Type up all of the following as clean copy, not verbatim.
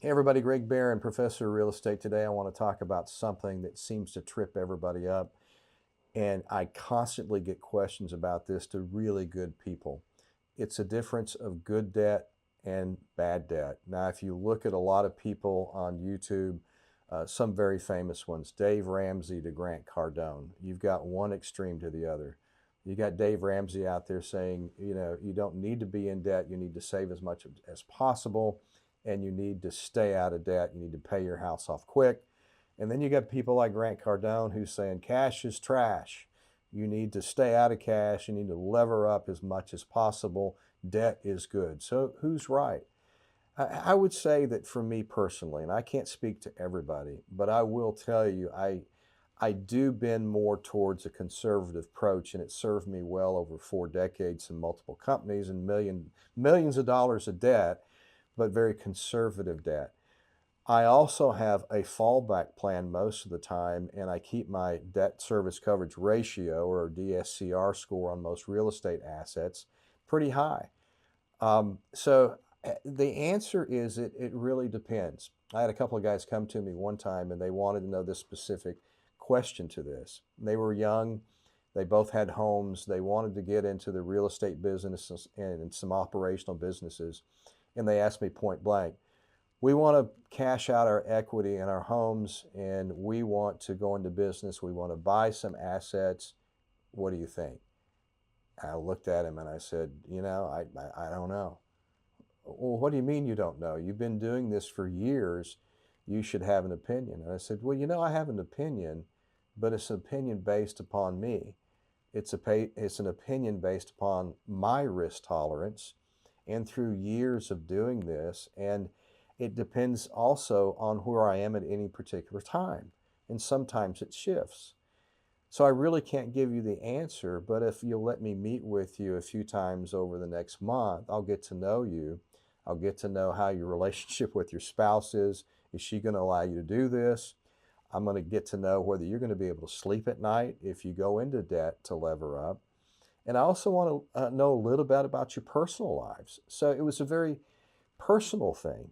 Hey everybody, Greg Barron, Professor of Real Estate. Today I want to talk about something that seems to trip everybody up. And I constantly get questions about this to really good people. It's a difference of good debt and bad debt. Now, if you look at a lot of people on YouTube, some very famous ones, Dave Ramsey to Grant Cardone, you've got one extreme to the other. You got Dave Ramsey out there saying, you don't need to be in debt. You need to save as much as possible, and you need to stay out of debt. You need to pay your house off quick. And then you got people like Grant Cardone who's saying cash is trash. You need to stay out of cash. You need to lever up as much as possible. Debt is good. So who's right? I would say that for me personally, and I can't speak to everybody, but I will tell you, I do bend more towards a conservative approach, and it served me well over 4 decades in multiple companies and millions of dollars of debt, but very conservative debt. I also have a fallback plan most of the time, and I keep my debt service coverage ratio, or DSCR score, on most real estate assets pretty high. The answer is it really depends. I had a couple of guys come to me one time and they wanted to know this specific question to this. They were young, they both had homes, they wanted to get into the real estate business and some operational businesses, and they asked me point blank, we want to cash out our equity in our homes and we want to go into business, we want to buy some assets. What do you think? I looked at him and I said, I don't know. Well, what do you mean you don't know? You've been doing this for years. You should have an opinion. And I said, well, I have an opinion, but it's an opinion based upon me. It's an opinion based upon my risk tolerance and through years of doing this. And it depends also on where I am at any particular time. And sometimes it shifts. So I really can't give you the answer, but if you'll let me meet with you a few times over the next month, I'll get to know you. I'll get to know how your relationship with your spouse is. Is she going to allow you to do this? I'm going to get to know whether you're going to be able to sleep at night if you go into debt to lever up. And I also want to know a little bit about your personal lives. So it was a very personal thing.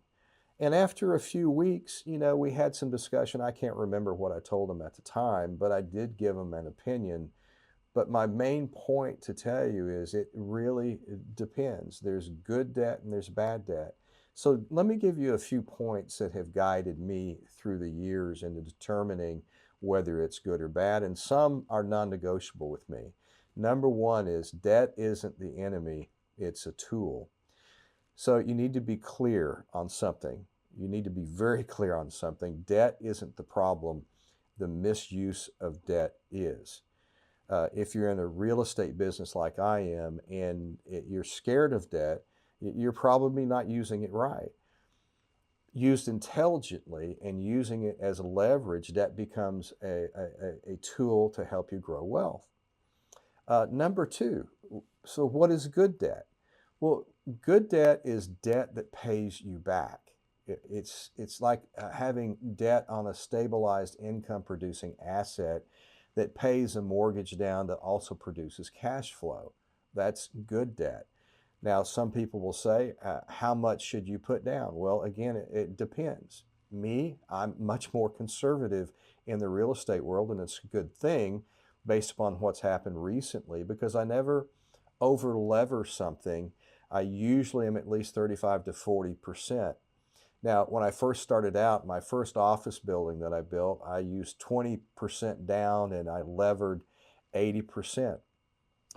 And after a few weeks, we had some discussion. I can't remember what I told him at the time, but I did give him an opinion. But my main point to tell you is it really depends. There's good debt and there's bad debt. So let me give you a few points that have guided me through the years into determining whether it's good or bad, and some are non-negotiable with me. Number one is debt isn't the enemy, it's a tool. So you need to be clear on something. You need to be very clear on something. Debt isn't the problem. The misuse of debt is. If you're in a real estate business like I am and you're scared of debt, you're probably not using it right. Used intelligently and using it as a leverage, debt becomes a tool to help you grow wealth. Number two, so what is good debt? Well, good debt is debt that pays you back. It's like having debt on a stabilized income producing asset that pays a mortgage down that also produces cash flow. That's good debt. Now, some people will say, how much should you put down? Well, again, it depends. Me, I'm much more conservative in the real estate world, and it's a good thing based upon what's happened recently because I never over lever something. I usually am at least 35 to 40%. Now, when I first started out, my first office building that I built, I used 20% down and I levered 80%.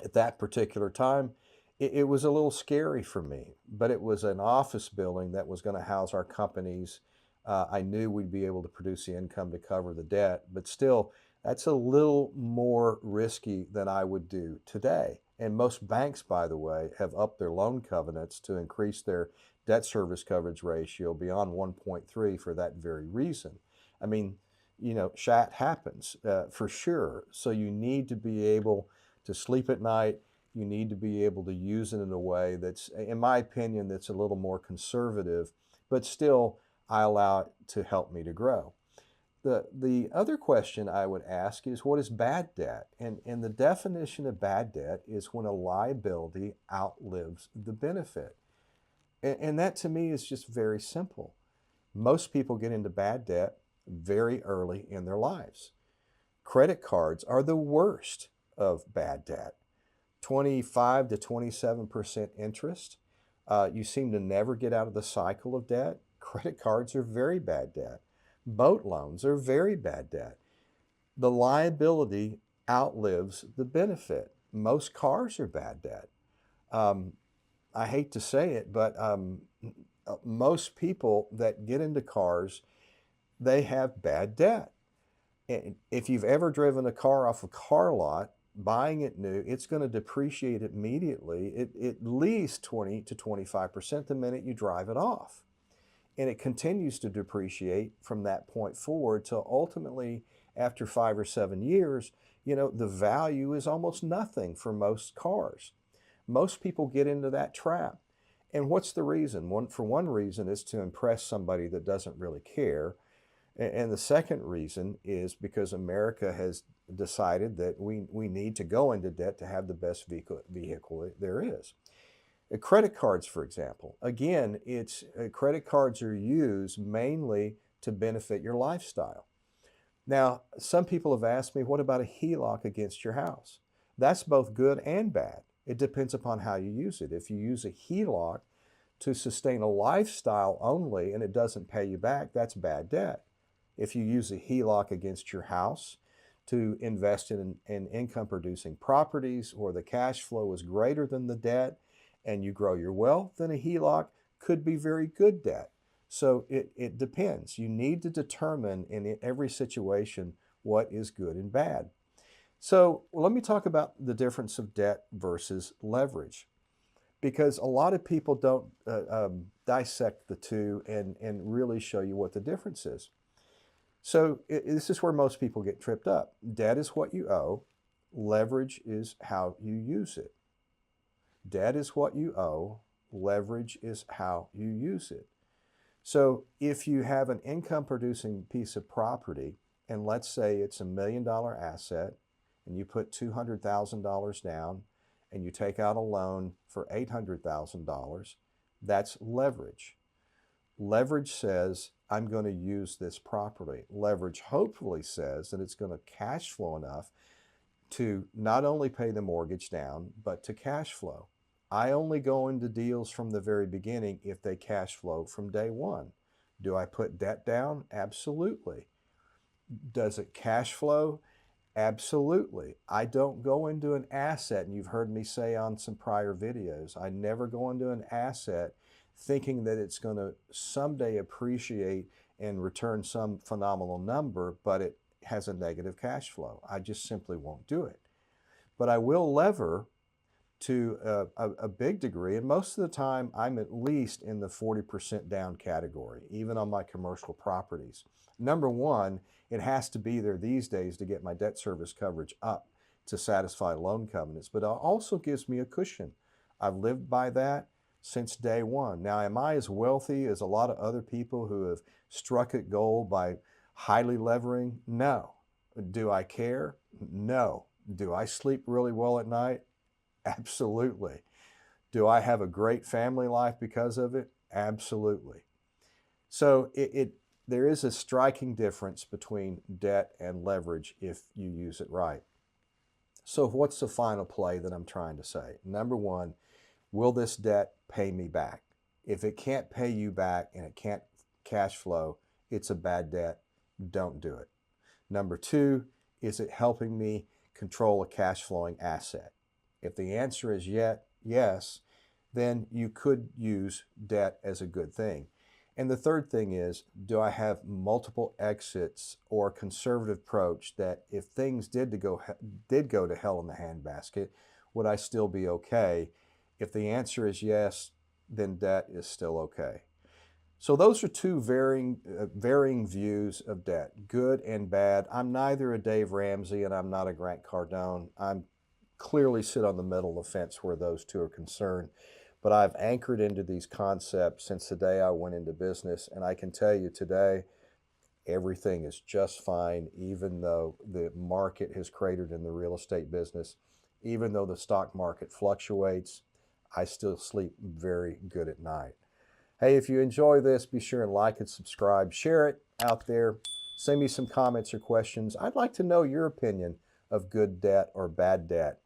At that particular time, it was a little scary for me, but it was an office building that was going to house our companies. I knew we'd be able to produce the income to cover the debt, but still, that's a little more risky than I would do today. And most banks, by the way, have upped their loan covenants to increase their debt service coverage ratio beyond 1.3 for that very reason. I mean, shat happens for sure. So you need to be able to sleep at night. You need to be able to use it in a way that's, in my opinion, that's a little more conservative, but still I allow it to help me to grow. The other question I would ask is, what is bad debt? And the definition of bad debt is when a liability outlives the benefit. And that to me is just very simple. Most people get into bad debt very early in their lives. Credit cards are the worst of bad debt. 25 to 27% interest. You seem to never get out of the cycle of debt. Credit cards are very bad debt. Boat loans are very bad debt. The liability outlives the benefit. Most cars are bad debt. Um, I hate to say it, but most people that get into cars, they have bad debt. And if you've ever driven a car off a car lot, buying it new, it's going to depreciate immediately, at least 20 to 25% the minute you drive it off. And it continues to depreciate from that point forward till ultimately, after 5 or 7 years, the value is almost nothing for most cars. Most people get into that trap. And what's the reason? For one reason is to impress somebody that doesn't really care. And the second reason is because America has decided that we need to go into debt to have the best vehicle there is. Credit cards, for example, again, credit cards are used mainly to benefit your lifestyle. Now, some people have asked me, what about a HELOC against your house? That's both good and bad. It depends upon how you use it. If you use a HELOC to sustain a lifestyle only and it doesn't pay you back, that's bad debt. If you use a HELOC against your house to invest in income producing properties, or the cash flow is greater than the debt and you grow your wealth, then a HELOC could be very good debt. So it depends. You need to determine in every situation what is good and bad. So let me talk about the difference of debt versus leverage, because a lot of people don't dissect the two and really show you what the difference is. So this is where most people get tripped up. Debt is what you owe. Leverage is how you use it. Debt is what you owe. Leverage is how you use it. So if you have an income producing piece of property, and let's say it's $1 million asset, and you put $200,000 down, and you take out a loan for $800,000, that's leverage. Leverage says, I'm going to use this property. Leverage hopefully says that it's going to cash flow enough to not only pay the mortgage down, but to cash flow. I only go into deals from the very beginning if they cash flow from day one. Do I put debt down? Absolutely. Does it cash flow? Absolutely. I don't go into an asset, and you've heard me say on some prior videos, I never go into an asset thinking that it's going to someday appreciate and return some phenomenal number, but it has a negative cash flow. I just simply won't do it. But I will lever to a big degree, and most of the time I'm at least in the 40% down category, even on my commercial properties. Number one, it has to be there these days to get my debt service coverage up to satisfy loan covenants, but it also gives me a cushion. I've lived by that since day one. Now, am I as wealthy as a lot of other people who have struck it gold by highly levering? No. Do I care? No. Do I sleep really well at night? Absolutely. Do I have a great family life because of it? Absolutely. So there is a striking difference between debt and leverage if you use it right. So what's the final play that I'm trying to say? Number one, will this debt pay me back? If it can't pay you back and it can't cash flow, it's a bad debt. Don't do it. Number two, is it helping me control a cash flowing asset? If the answer is yes, then you could use debt as a good thing. And the third thing is, do I have multiple exits or a conservative approach that if things did go to hell in the handbasket, would I still be okay? If the answer is yes, then debt is still okay. So those are two varying views of debt, good and bad. I'm neither a Dave Ramsey and I'm not a Grant Cardone. I'm clearly sit on the middle of the fence where those two are concerned. But I've anchored into these concepts since the day I went into business. And I can tell you today, everything is just fine, even though the market has cratered in the real estate business. Even though the stock market fluctuates, I still sleep very good at night. Hey, if you enjoy this, be sure and like and subscribe. Share it out there. Send me some comments or questions. I'd like to know your opinion of good debt or bad debt.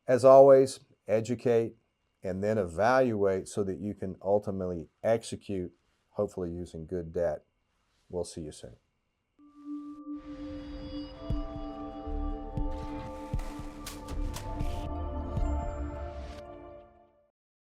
As always, educate and then evaluate so that you can ultimately execute, hopefully using good debt. We'll see you soon.